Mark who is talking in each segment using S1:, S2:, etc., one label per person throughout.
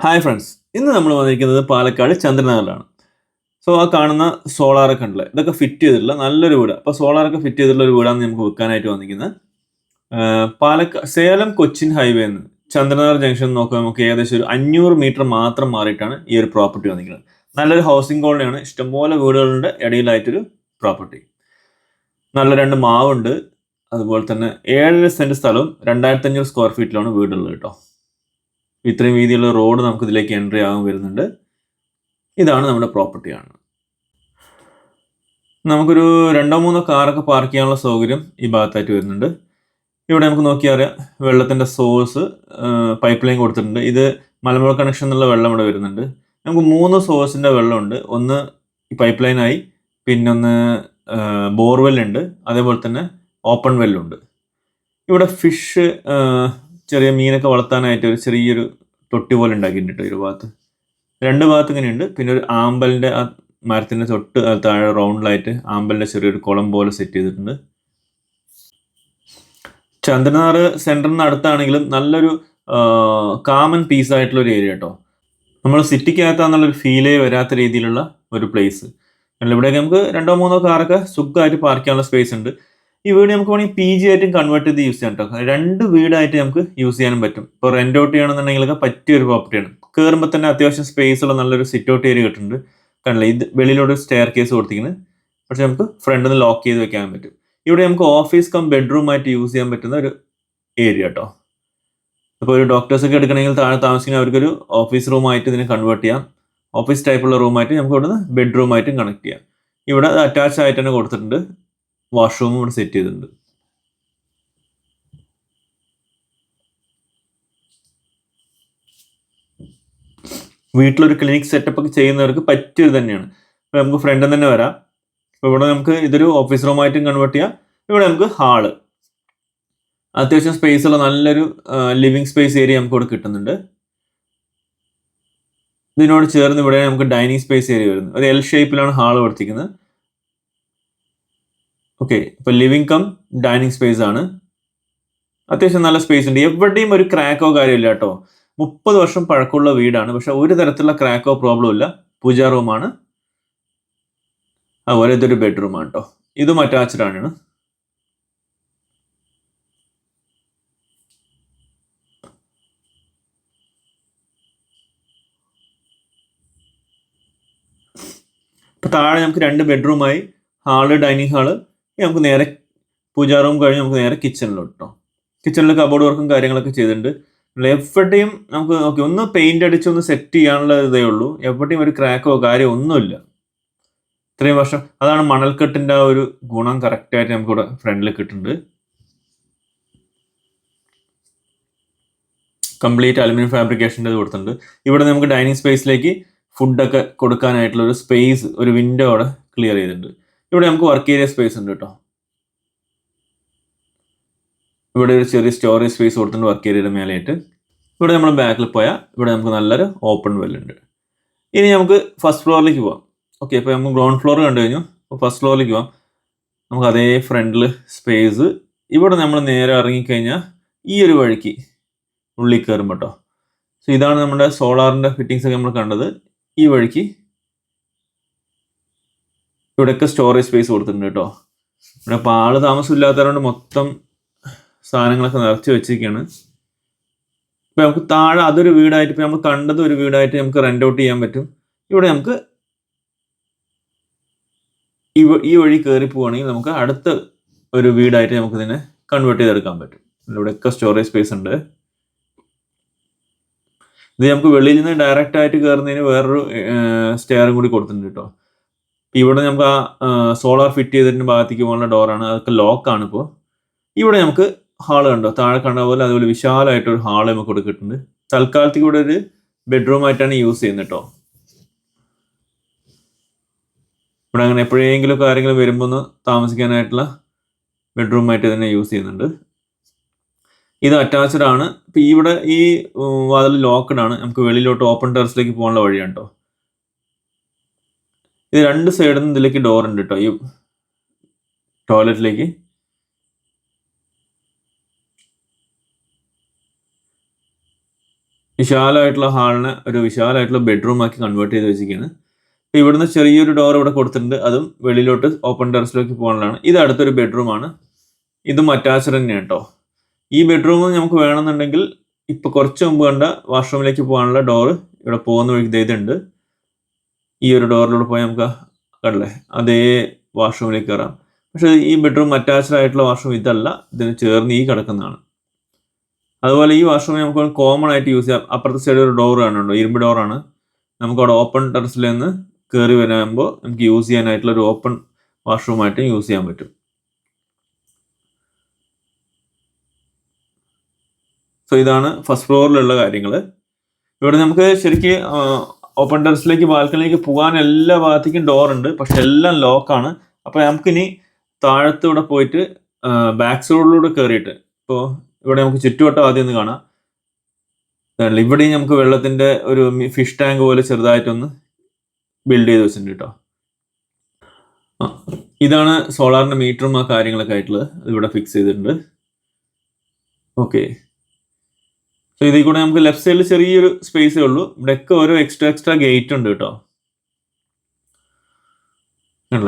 S1: Hi friends, ഇന്ന് നമ്മൾ വന്നിരിക്കുന്നത് പാലക്കാട് ചന്ദ്രനഗറിലാണ്. സോ ആ കാണുന്ന സോളാറൊക്കെ ഉണ്ടല്ലേ, ഇതൊക്കെ ഫിറ്റ് ചെയ്തിട്ടുള്ള നല്ലൊരു വീടാണ്. അപ്പോൾ സോളാറൊക്കെ ഫിറ്റ് ചെയ്തിട്ടുള്ള ഒരു വീടാണ് നമുക്ക് വിൽക്കാനായിട്ട് വന്നിരിക്കുന്നത്. സേലം കൊച്ചിൻ ഹൈവേ നിന്ന് ചന്ദ്രനഗർ ജംഗ്ഷൻ നോക്കുക, നമുക്ക് ഏകദേശം ഒരു 500 മീറ്റർ മാത്രം മാറിയിട്ടാണ് ഈ ഒരു പ്രോപ്പർട്ടി വന്നിരിക്കുന്നത്. നല്ലൊരു ഹൗസിംഗ് കോളനിയാണ്, ഇഷ്ടംപോലെ വീടുകളുടെ ഇടയിലായിട്ടൊരു പ്രോപ്പർട്ടി. നല്ല 2 മാവുണ്ട്. അതുപോലെ തന്നെ 7 സെന്റ് സ്ഥലവും 2500 സ്ക്വയർ ഫീറ്റിലാണ് വീടുള്ളത് കേട്ടോ. ഇത്രയും വീതിയുള്ള റോഡ് നമുക്ക് ഇതിലേക്ക് എൻട്രി ആകാൻ വരുന്നുണ്ട്. ഇതാണ് നമ്മുടെ പ്രോപ്പർട്ടിയാണ്. നമുക്കൊരു 2-3 കാറൊക്കെ പാർക്ക് ചെയ്യാനുള്ള സൗകര്യം ഈ ഭാഗത്തായിട്ട് വരുന്നുണ്ട്. ഇവിടെ നമുക്ക് നോക്കിയാൽ അറിയാം, വെള്ളത്തിൻ്റെ സോഴ്സ് പൈപ്പ് ലൈൻ കൊടുത്തിട്ടുണ്ട്. ഇത് മലമ്പുഴ കണക്ഷൻ എന്നുള്ള വെള്ളം ഇവിടെ വരുന്നുണ്ട്. നമുക്ക് 3 സോഴ്സിൻ്റെ വെള്ളമുണ്ട്. ഒന്ന് ഈ പൈപ്പ് ലൈനായി, പിന്നൊന്ന് ബോർവെല്ലുണ്ട്, അതേപോലെ തന്നെ ഓപ്പൺ വെല്ലുണ്ട്. ഇവിടെ ഫിഷ്, ചെറിയ മീനൊക്കെ വളർത്താനായിട്ട് ഒരു ചെറിയൊരു തൊട്ടി പോലെ ഉണ്ടാക്കിയിട്ടുണ്ട് ഒരു ഭാഗത്ത്. 2 ഭാഗത്ത് ഇങ്ങനെയുണ്ട്. പിന്നെ ഒരു ആമ്പലിൻ്റെ ആ മരത്തിൻ്റെ തൊട്ട് താഴെ റൗണ്ടിലായിട്ട് ആമ്പലിൻ്റെ ചെറിയൊരു കുളം പോലെ സെറ്റ് ചെയ്തിട്ടുണ്ട്. ചന്ദ്രനാർ സെൻറ്ററിന് അടുത്താണെങ്കിലും നല്ലൊരു കാമൻ പീസായിട്ടുള്ള ഒരു ഏരിയ കേട്ടോ. നമ്മൾ സിറ്റിക്കകത്താന്നുള്ളൊരു ഫീലേ വരാത്ത രീതിയിലുള്ള ഒരു പ്ലേസ്. ഇവിടെയൊക്കെ നമുക്ക് 2-3 കാറൊക്കെ സുഖമായിട്ട് പാർക്ക് ചെയ്യാനുള്ള സ്പേസ് ഉണ്ട്. ഈ വീട് നമുക്ക് വേണമെങ്കിൽ PG ആയിട്ടും കൺവേർട്ട് ചെയ്ത് യൂസ് ചെയ്യാൻ കേട്ടോ. 2 വീടായിട്ട് നമുക്ക് യൂസ് ചെയ്യാനും പറ്റും. ഇപ്പോൾ റെൻ്റ് ഔട്ട് ചെയ്യണമെന്നുണ്ടെങ്കിലൊക്കെ പറ്റിയ ഒരു പ്രോപ്പർട്ടിയാണ്. കയറുമ്പോൾ തന്നെ അത്യാവശ്യം സ്പേസ് ഉള്ള നല്ലൊരു സിറ്റ് ഔട്ട് ഏരിയ കിട്ടുന്നുണ്ട്. കണ്ടില്ലേ, ഇത് വെളിയിലൂടെ സ്റ്റെയർ കേസ് കൊടുത്തിരിക്കുന്നത്. പക്ഷെ നമുക്ക് ഫ്രണ്ടിൽ നിന്ന് ലോക്ക് ചെയ്ത് വെക്കാൻ പറ്റും. ഇവിടെ നമുക്ക് ഓഫീസ് കം ബെഡ്റൂം ആയിട്ട് യൂസ് ചെയ്യാൻ പറ്റുന്ന ഒരു ഏരിയ കേട്ടോ. അപ്പോൾ ഒരു ഡോക്ടേഴ്സൊക്കെ എടുക്കണമെങ്കിൽ താഴെ താമസിക്കുന്ന അവർക്കൊരു ഓഫീസ് റൂമായിട്ട് ഇതിനെ കൺവേർട്ട് ചെയ്യാം. ഓഫീസ് ടൈപ്പുള്ള റൂമായിട്ട് നമുക്ക് ഇവിടുന്ന് ബെഡ്റൂമായിട്ടും കണക്ട് ചെയ്യാം. ഇവിടെ അറ്റാച്ച് ആയിട്ട് തന്നെ കൊടുത്തിട്ടുണ്ട്. വാഷ്റൂമും ഇവിടെ സെറ്റ് ചെയ്തിട്ടുണ്ട്. വീട്ടിലൊരു ക്ലിനിക് സെറ്റപ്പ് ഒക്കെ ചെയ്യുന്നവർക്ക് പറ്റിയത് തന്നെയാണ്. ഇപ്പോൾ നമുക്ക് ഫ്രണ്ടിൽ തന്നെ വരാം. ഇപ്പോൾ ഇവിടെ നമുക്ക് ഇതൊരു ഓഫീസ് റൂമായിട്ടും കൺവേർട്ട് ചെയ്യാം. ഇവിടെ നമുക്ക് ഹാള്, അത്യാവശ്യം സ്പേസ് ഉള്ള നല്ലൊരു ലിവിങ് സ്പേസ് ഏരിയ നമുക്ക് ഇവിടെ കിട്ടുന്നുണ്ട്. ഇതിനോട് ചേർന്ന് ഇവിടെ നമുക്ക് ഡൈനിങ് സ്പേസ് ഏരിയ വരുന്നത്. ഒരു L ഷേപ്പിലാണ് ഹാള് കൊടുത്തിരിക്കുന്നത്. ഓക്കെ, ഇപ്പോൾ ലിവിങ് കം ഡൈനിങ് സ്പേസ് ആണ്. അത്യാവശ്യം നല്ല സ്പേസ് ഉണ്ട്. എവിടെയും ഒരു ക്രാക്കോ കാര്യമില്ല കേട്ടോ. 30 വർഷം പഴക്കമുള്ള വീടാണ്. പക്ഷെ ഒരു തരത്തിലുള്ള ക്രാക്കോ പ്രോബ്ലം ഇല്ല. പൂജാ റൂമാണ്. അതുപോലെ ഇതൊരു ബെഡ്റൂമാണ് കേട്ടോ. ഇതും അറ്റാച്ച്ഡ് ആണ്. ഇപ്പൊ താഴെ നമുക്ക് 2 ബെഡ്റൂമായി, ഹാള്, ഡൈനിങ് ഹാള്. നമുക്ക് നേരെ പൂജാ റൂം കഴിഞ്ഞ് നമുക്ക് നേരെ കിച്ചണിലോട്ട് കേട്ടോ. കിച്ചണിൽ കബോർഡ് വർക്കും കാര്യങ്ങളൊക്കെ ചെയ്തിട്ടുണ്ട്. എവിടെയും നമുക്ക് നോക്കി ഒന്ന് പെയിന്റ് അടിച്ച് ഒന്ന് സെറ്റ് ചെയ്യാനുള്ള ഇതേ ഉള്ളൂ. എവിടെയും ഒരു ക്രാക്കോ കാര്യമോ ഒന്നുമില്ല. ഇത്രയും വർഷം, അതാണ് മണൽക്കെട്ടിന്റെ ആ ഒരു ഗുണം കറക്റ്റായിട്ട് നമുക്ക് ഇവിടെ ഫ്രണ്ടിൽ കിട്ടുന്നുണ്ട്. കംപ്ലീറ്റ് അലുമിനിയം ഫാബ്രിക്കേഷൻ്റെ ഇത് കൊടുത്തിട്ടുണ്ട്. ഇവിടെ നമുക്ക് ഡൈനിങ് സ്പേസിലേക്ക് ഫുഡൊക്കെ കൊടുക്കാനായിട്ടുള്ള ഒരു സ്പേസ്, ഒരു വിൻഡോ അവിടെ ക്ലിയർ ചെയ്തിട്ടുണ്ട്. ഇവിടെ നമുക്ക് വർക്ക് ഏരിയ സ്പേസ് ഉണ്ട് കേട്ടോ. ഇവിടെ ഒരു ചെറിയ സ്റ്റോറേജ് സ്പേസ് കൊടുത്തിട്ടുണ്ട് വർക്ക് ഏരിയയുടെ മേലെയായിട്ട്. ഇവിടെ നമ്മൾ ബാക്കിൽ പോയാൽ ഇവിടെ നമുക്ക് നല്ലൊരു ഓപ്പൺ വെല്ലുണ്ട്. ഇനി നമുക്ക് ഫസ്റ്റ് ഫ്ലോറിലേക്ക് പോവാം. ഓക്കെ, ഇപ്പോൾ നമുക്ക് ഗ്രൗണ്ട് ഫ്ലോർ കണ്ടു കഴിഞ്ഞു. അപ്പോൾ ഫസ്റ്റ് ഫ്ലോറിലേക്ക് പോവാം. നമുക്ക് അതേ ഫ്രണ്ടിൽ സ്പേസ്. ഇവിടെ നമ്മൾ നേരെ ഇറങ്ങിക്കഴിഞ്ഞാൽ ഈ ഒരു വഴിക്ക് ഉള്ളിൽ കയറുമ്പോൾ കേട്ടോ. സോ ഇതാണ് നമ്മുടെ സോളാറിൻ്റെ ഫിറ്റിങ്സ് ഒക്കെ നമ്മൾ കണ്ടത്. ഈ വഴിക്ക് ഇവിടെയൊക്കെ സ്റ്റോറേജ് സ്പേസ് കൊടുത്തിട്ടുണ്ട് കേട്ടോ. ഇവിടെ ഇപ്പോൾ ആള് താമസമില്ലാത്തതുകൊണ്ട് മൊത്തം സാധനങ്ങളൊക്കെ നിറച്ച് വെച്ചിരിക്കുകയാണ്. ഇപ്പം നമുക്ക് താഴെ അതൊരു വീടായിട്ട്, ഇപ്പം നമ്മൾ കണ്ടത് ഒരു വീടായിട്ട് നമുക്ക് റെൻ്റ് ഔട്ട് ചെയ്യാൻ പറ്റും. ഇവിടെ നമുക്ക് ഈ വഴി കയറി പോവുകയാണെങ്കിൽ നമുക്ക് അടുത്ത ഒരു വീടായിട്ട് നമുക്ക് ഇതിനെ കൺവേർട്ട് ചെയ്തെടുക്കാൻ പറ്റും. ഇവിടെയൊക്കെ സ്റ്റോറേജ് സ്പേസ് ഉണ്ട്. ഇത് നമുക്ക് വെളിയിൽ നിന്ന് ഡയറക്റ്റ് ആയിട്ട് കയറുന്നതിന് വേറൊരു സ്റ്റെയറും കൂടി കൊടുത്തിട്ടുണ്ട് കേട്ടോ. ഇവിടെ നമുക്ക് ആ സോളാർ ഫിറ്റ് ചെയ്തതിൻ്റെ ഭാഗത്തേക്ക് പോകാനുള്ള ഡോറാണ്, അതൊക്കെ ലോക്കാണ്. ഇപ്പോൾ ഇവിടെ നമുക്ക് ഹാള് കണ്ടോ, താഴെ കണ്ട പോലെ അതുപോലെ വിശാലമായിട്ടൊരു ഹാള് നമുക്ക് ഇവിടെ കിട്ടുന്നുണ്ട്. തൽക്കാലത്തേക്ക് ഇവിടെ ഒരു ബെഡ്റൂം ആയിട്ടാണ് യൂസ് ചെയ്യുന്നത് കേട്ടോ. ഇവിടെ അങ്ങനെ എപ്പോഴെങ്കിലും കാര്യങ്ങൾ വരുമ്പോൾ ഒന്ന് താമസിക്കാനായിട്ടുള്ള ബെഡ്റൂം ആയിട്ട് തന്നെ യൂസ് ചെയ്യുന്നുണ്ട്. ഇത് അറ്റാച്ച്ഡ് ആണ്. ഇപ്പം ഇവിടെ ഈ വാതിൽ ലോക്ക്ഡ് ആണ്. നമുക്ക് വെളിയിലോട്ട് ഓപ്പൺ ടെറസിലേക്ക് പോകാനുള്ള വഴിയാണ് കേട്ടോ. ഇത് 2 സൈഡിൽ നിന്ന് ഇതിലേക്ക് ഡോർ ഉണ്ട് കേട്ടോ, ഈ ടോയ്ലറ്റിലേക്ക്. വിശാലമായിട്ടുള്ള ഹാളിനെ ഒരു വിശാലമായിട്ടുള്ള ബെഡ്റൂം ആക്കി കൺവേർട്ട് ചെയ്ത് വെച്ചിരിക്കുകയാണ്. ഇവിടുന്ന് ചെറിയൊരു ഡോർ ഇവിടെ കൊടുത്തിട്ടുണ്ട്, അതും വെളിയിലോട്ട് ഓപ്പൺ ടെറസിലേക്ക് പോകാനുള്ളതാണ്. ഇത് അടുത്തൊരു ബെഡ്റൂമാണ്, ഇതും അറ്റാച്ച്ഡ് തന്നെയാണ് കേട്ടോ. ഈ ബെഡ്റൂം നമുക്ക് വേണമെന്നുണ്ടെങ്കിൽ ഇപ്പൊ കുറച്ച് മുമ്പ് കണ്ട വാഷ്റൂമിലേക്ക് പോകാനുള്ള ഡോറ് ഇവിടെ പോകുന്ന വഴിക്ക് ഇതുണ്ട്. ഈ ഒരു ഡോറിലൂടെ പോയാൽ നമുക്ക് കണ്ടല്ലേ അതേ വാഷ്റൂമിലേക്ക് കയറാം. പക്ഷെ ഈ ബെഡ്റൂം അറ്റാച്ച്ഡ് ആയിട്ടുള്ള വാഷ്റൂം ഇതല്ല, ഇതിന് ചേർന്ന് ഈ കിടക്കുന്നതാണ്. അതുപോലെ ഈ വാഷ്റൂം നമുക്ക് കോമൺ ആയിട്ട് യൂസ് ചെയ്യാം. അപ്പുറത്തെ സൈഡ് ഒരു ഡോർ കാണുന്നുണ്ടോ, ഇരുമ്പ് ഡോറാണ്. നമുക്ക് അവിടെ ഓപ്പൺ ടെറസിൽ നിന്ന് കയറി വരുമ്പോൾ നമുക്ക് യൂസ് ചെയ്യാനായിട്ടുള്ള ഒരു ഓപ്പൺ വാഷ്റൂമായിട്ട് യൂസ് ചെയ്യാൻ പറ്റും. സോ ഇതാണ് ഫസ്റ്റ് ഫ്ലോറിലുള്ള കാര്യങ്ങൾ. ഇവിടെ നമുക്ക് ശരിക്കും ഓപ്പൺ ടെറസിലേക്ക് ബാൽക്കണിലേക്ക് പോകാൻ എല്ലാ ഭാഗത്തേക്കും ഡോർ ഉണ്ട്, പക്ഷെ എല്ലാം ലോക്കാണ്. അപ്പോൾ നമുക്കിനി താഴത്തൂടെ പോയിട്ട് ബാക്ക് സൈഡിലൂടെ കയറിയിട്ട് ഇപ്പോൾ ഇവിടെ നമുക്ക് ചുറ്റുവട്ടം ആദ്യം ഒന്ന് കാണാം. ഇവിടെയും നമുക്ക് വെള്ളത്തിന്റെ ഒരു ഫിഷ് ടാങ്ക് പോലെ ചെറുതായിട്ടൊന്ന് ബിൽഡ് ചെയ്ത് വെച്ചിട്ടുണ്ട് കേട്ടോ. ഇതാണ് സോളാറിന്റെ മീറ്ററും ആ കാര്യങ്ങളൊക്കെ ആയിട്ടുള്ളത്, ഇവിടെ ഫിക്സ് ചെയ്തിട്ടുണ്ട്. ഓക്കെ, സോ ഇതിൽ കൂടെ നമുക്ക് ലെഫ്റ്റ് സൈഡിൽ ചെറിയൊരു സ്പേസേ ഉള്ളൂ. ഇവിടെയൊക്കെ ഓരോ എക്സ്ട്രാ ഗേറ്റ് ഉണ്ട് കേട്ടോ.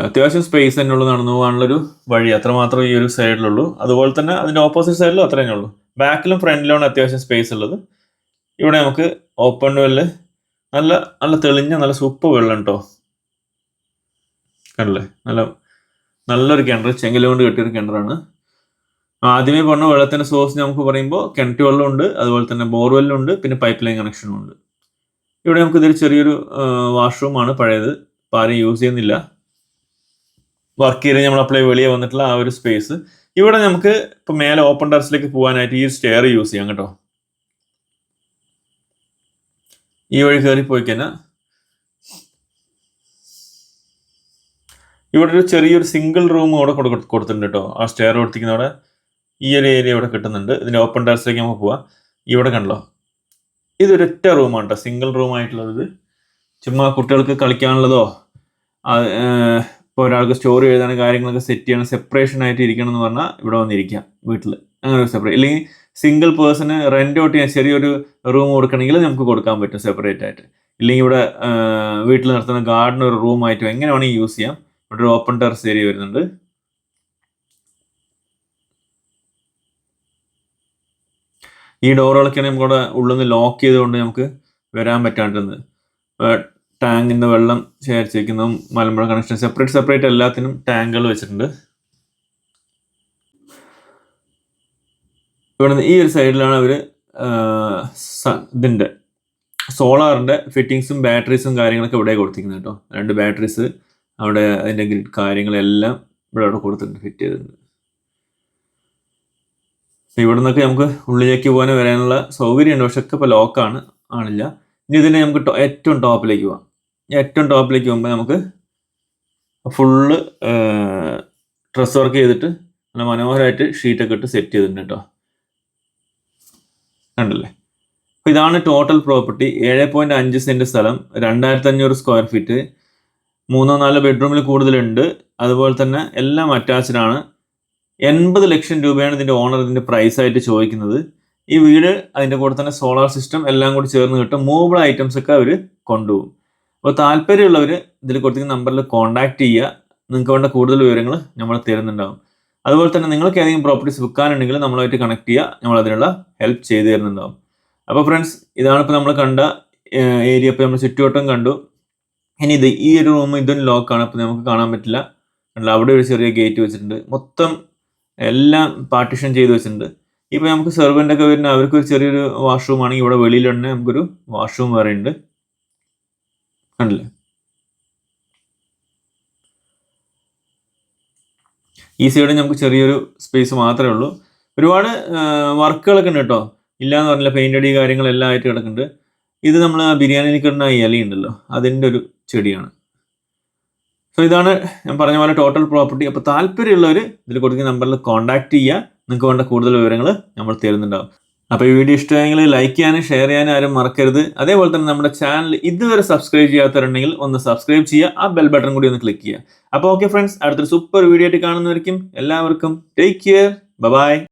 S1: അത്യാവശ്യം സ്പേസ് തന്നെ ഉള്ളൂ, നടന്നു പോകാനുള്ളൊരു വഴി അത്രമാത്രം ഈ ഒരു സൈഡിലുള്ളൂ. അതുപോലെ തന്നെ അതിന്റെ ഓപ്പോസിറ്റ് സൈഡിലും അത്ര തന്നെ ഉള്ളൂ. ബാക്കിലും ഫ്രണ്ടിലുമാണ് അത്യാവശ്യം സ്പേസ് ഉള്ളത്. ഇവിടെ നമുക്ക് ഓപ്പൺ വെല്ല് നല്ല തെളിഞ്ഞ നല്ല സൂപ്പർ വെള്ളം കേട്ടോ. കണ്ടല്ലേ നല്ലൊരു കിണർ, ചെങ്കല് കൊണ്ട് കെട്ടിയൊരു കിണറാണ്. ആദ്യമേ പറഞ്ഞ വെള്ളത്തിന്റെ സോഴ്സ് നമുക്ക് പറയുമ്പോൾ കിണറ്റ് വെള്ളമുണ്ട്, അതുപോലെ തന്നെ ബോർവെല്ലുണ്ട്, പിന്നെ പൈപ്പ് ലൈൻ കണക്ഷനും ഉണ്ട്. ഇവിടെ നമുക്ക് ഇതൊരു ചെറിയൊരു വാഷ്റൂമാണ്, പഴയത്, ഇപ്പം ആരും യൂസ് ചെയ്യുന്നില്ല. വർക്ക് ചെയ്ത് നമ്മൾ അപ്ലൈ വെളിയെ വന്നിട്ടുള്ള ആ ഒരു സ്പേസ്. ഇവിടെ നമുക്ക് ഇപ്പം മേലെ ഓപ്പൺ ടെറസിലേക്ക് പോകാനായിട്ട് ഈ സ്റ്റെയർ യൂസ് ചെയ്യാം കേട്ടോ. ഈ വഴി കയറി പോയി കഴിഞ്ഞാൽ ഇവിടെ ഒരു ചെറിയൊരു സിംഗിൾ റൂം അവിടെ കൊടുത്തിട്ടുണ്ട് കേട്ടോ. ആ സ്റ്റെയർ കൊടുത്തിരിക്കുന്ന അവിടെ ഈ ഒരു ഏരിയ ഇവിടെ കിട്ടുന്നുണ്ട്. ഇതിന്റെ ഓപ്പൺ ടെറസിലേക്ക് നമുക്ക് പോവാം. ഇവിടെ കണ്ടല്ലോ, ഇതൊരൊറ്റ റൂമാണ് കേട്ടോ, സിംഗിൾ റൂം ആയിട്ടുള്ളത്. ചുമ്മാ കുട്ടികൾക്ക് കളിക്കാനുള്ളതോ ഇപ്പോൾ ഒരാൾക്ക് സ്റ്റോറി എഴുതാനും കാര്യങ്ങളൊക്കെ സെറ്റ് ചെയ്യണം, സെപ്പറേഷൻ ആയിട്ട് ഇരിക്കണം എന്ന് പറഞ്ഞാൽ ഇവിടെ വന്നിരിക്കാം വീട്ടിൽ. അങ്ങനെ ഒരു സെപ്പറേറ്റ്, ഇല്ലെങ്കിൽ സിംഗിൾ പേഴ്സണ് റെന്റ് ഔട്ട് ചെയ്യാൻ ചെറിയൊരു റൂം കൊടുക്കണമെങ്കിൽ നമുക്ക് കൊടുക്കാൻ പറ്റും സെപ്പറേറ്റ് ആയിട്ട്. ഇല്ലെങ്കിൽ ഇവിടെ വീട്ടിൽ നിർത്തുന്ന ഗാർഡൻ ഒരു റൂമായിട്ടും എങ്ങനെ വേണമെങ്കിൽ യൂസ് ചെയ്യാം. ഇവിടെ ഒരു ഓപ്പൺ ടെറസ് ഏരിയ വരുന്നുണ്ട്. ഈ ഡോറുകളൊക്കെയാണ് നമുക്കിവിടെ ഉള്ളിൽ നിന്ന് ലോക്ക് ചെയ്തുകൊണ്ട് നമുക്ക് വരാൻ പറ്റാണ്ടിരുന്നത്. ടാങ്കിന്റെ വെള്ളം ശേഖരിച്ച് വയ്ക്കുന്നതും മലമ്പുഴ കണക്ഷൻ സെപ്പറേറ്റ് എല്ലാത്തിനും ടാങ്കുകൾ വെച്ചിട്ടുണ്ട്. ഇവിടെ ഈ ഒരു സൈഡിലാണ് അവർ ഇതിന്റെ സോളാറിന്റെ ഫിറ്റിങ്സും ബാറ്ററീസും കാര്യങ്ങളൊക്കെ ഇവിടെ കൊടുത്തിരിക്കുന്നത് കേട്ടോ. 2 ബാറ്ററീസ് അവിടെ, അതിന്റെ ഗ്രിഡ് കാര്യങ്ങളെല്ലാം ഇവിടെ കൊടുത്തിട്ടുണ്ട്, ഫിറ്റ് ചെയ്തിട്ടുണ്ട്. ഇവിടെ നിന്നൊക്കെ നമുക്ക് ഉള്ളിലേക്ക് പോകാൻ വരാനുള്ള സൗകര്യമുണ്ട്, പക്ഷെ ഒക്കെ ഇപ്പോൾ ലോക്കാണ്, ആണില്ല. ഇനി ഇതിനെ നമുക്ക് ഏറ്റവും ടോപ്പിലേക്ക് പോകാം. ഏറ്റവും ടോപ്പിലേക്ക് പോകുമ്പോൾ നമുക്ക് ഫുള്ള് ഡ്രസ് വർക്ക് ചെയ്തിട്ട് നല്ല മനോഹരമായിട്ട് ഷീറ്റൊക്കെ ഇട്ട് സെറ്റ് ചെയ്തിട്ടുണ്ട് കേട്ടോ. കണ്ടല്ലേ, അപ്പോൾ ഇതാണ് ടോട്ടൽ പ്രോപ്പർട്ടി. 7.5 സെന്റ് സ്ഥലം, 2500 സ്ക്വയർ ഫീറ്റ്, 3-4 ബെഡ്റൂമിൽ കൂടുതലുണ്ട്. അതുപോലെ തന്നെ എല്ലാം അറ്റാച്ച്ഡ് ആണ്. 80 ലക്ഷം രൂപയാണ് ഇതിന്റെ ഓണർ ഇതിന്റെ പ്രൈസ് ആയിട്ട് ചോദിക്കുന്നത്. ഈ വീട് അതിന്റെ കൂടെ തന്നെ സോളാർ സിസ്റ്റം എല്ലാം കൂടി ചേർന്ന് കിട്ടും. മൂവബിൾ ഐറ്റംസ് ഒക്കെ അവർ കൊണ്ടുപോകും. അപ്പോൾ താല്പര്യമുള്ളവർ ഇതിൽ കൊടുത്തിരിക്കുന്ന നമ്പറിൽ കോൺടാക്ട് ചെയ്യുക. നിങ്ങൾക്ക് വേണ്ട കൂടുതൽ വിവരങ്ങൾ നമ്മൾ തരുന്നുണ്ടാകും. അതുപോലെ തന്നെ നിങ്ങൾക്ക് ഏതെങ്കിലും പ്രോപ്പർട്ടീസ് വിൽക്കാനുണ്ടെങ്കിൽ നമ്മളുമായിട്ട് കണക്ട് ചെയ്യുക, നമ്മൾ അതിനുള്ള ഹെൽപ്പ് ചെയ്തു തരുന്നുണ്ടാകും. അപ്പോൾ ഫ്രണ്ട്സ്, ഇതാണ് ഇപ്പോൾ നമ്മൾ കണ്ട ഏരിയ. ഇപ്പോൾ നമ്മൾ ചുറ്റുവട്ടം കണ്ടു. ഇനി ഈ ഒരു റൂം ഇതും ലോക്കാണ്, അപ്പോൾ നമുക്ക് കാണാൻ പറ്റില്ല. അവിടെ ഒരു ചെറിയ ഗേറ്റ് വെച്ചിട്ടുണ്ട്. മൊത്തം എല്ലാം പാർട്ടീഷൻ ചെയ്ത് വെച്ചിട്ടുണ്ട്. ഇപ്പോൾ നമുക്ക് സെർവൻ്റ് ഒക്കെ വരുന്ന അവർക്ക് ഒരു ചെറിയൊരു വാഷ്റൂം ആണെങ്കിൽ ഇവിടെ വെളിയിൽ തന്നെ നമുക്കൊരു വാഷ്റൂം വേറെ ഉണ്ട്. കണ്ടില്ലേ, ഈ സൈഡിൽ നമുക്ക് ചെറിയൊരു സ്പേസ് മാത്രമേ ഉള്ളൂ. ഒരുപാട് വർക്കുകളൊക്കെ ഉണ്ട് കേട്ടോ, ഇല്ലയെന്ന് പറഞ്ഞില്ല. പെയിൻ്റ് അടി കാര്യങ്ങളെല്ലാം ആയിട്ട് കിടക്കുന്നുണ്ട്. ഇത് നമ്മൾ ബിരിയാണിയിൽ കിട്ടുന്ന ഇലയുണ്ടല്ലോ, അതിൻ്റെ ഒരു ചെടിയാണ്. സോ ഇതാണ് ഞാൻ പറഞ്ഞ പോലെ ടോട്ടൽ പ്രോപ്പർട്ടി. അപ്പോൾ താല്പര്യമുള്ളവർ ഇതിൽ കൊടുക്കുന്ന നമ്പറിൽ കോൺടാക്ട് ചെയ്യുക. നിങ്ങൾക്ക് വേണ്ട കൂടുതൽ വിവരങ്ങൾ നമ്മൾ തരുന്നുണ്ടാവും. അപ്പോൾ ഈ വീഡിയോ ഇഷ്ടമായെങ്കിൽ ലൈക്ക് ചെയ്യാനും ഷെയർ ചെയ്യാനും ആരും മറക്കരുത്. അതേപോലെ തന്നെ നമ്മുടെ ചാനൽ ഇതുവരെ സബ്സ്ക്രൈബ് ചെയ്യാത്തവരുണ്ടെങ്കിൽ ഒന്ന് സബ്സ്ക്രൈബ് ചെയ്യുക, ആ ബെൽ ബട്ടൺ കൂടി ഒന്ന് ക്ലിക്ക് ചെയ്യുക. അപ്പോൾ ഓക്കെ ഫ്രണ്ട്സ്, അടുത്തൊരു സൂപ്പർ വീഡിയോ ആയിട്ട് കാണുന്നവരിക്കും എല്ലാവർക്കും ടേക്ക് കെയർ, ബൈ.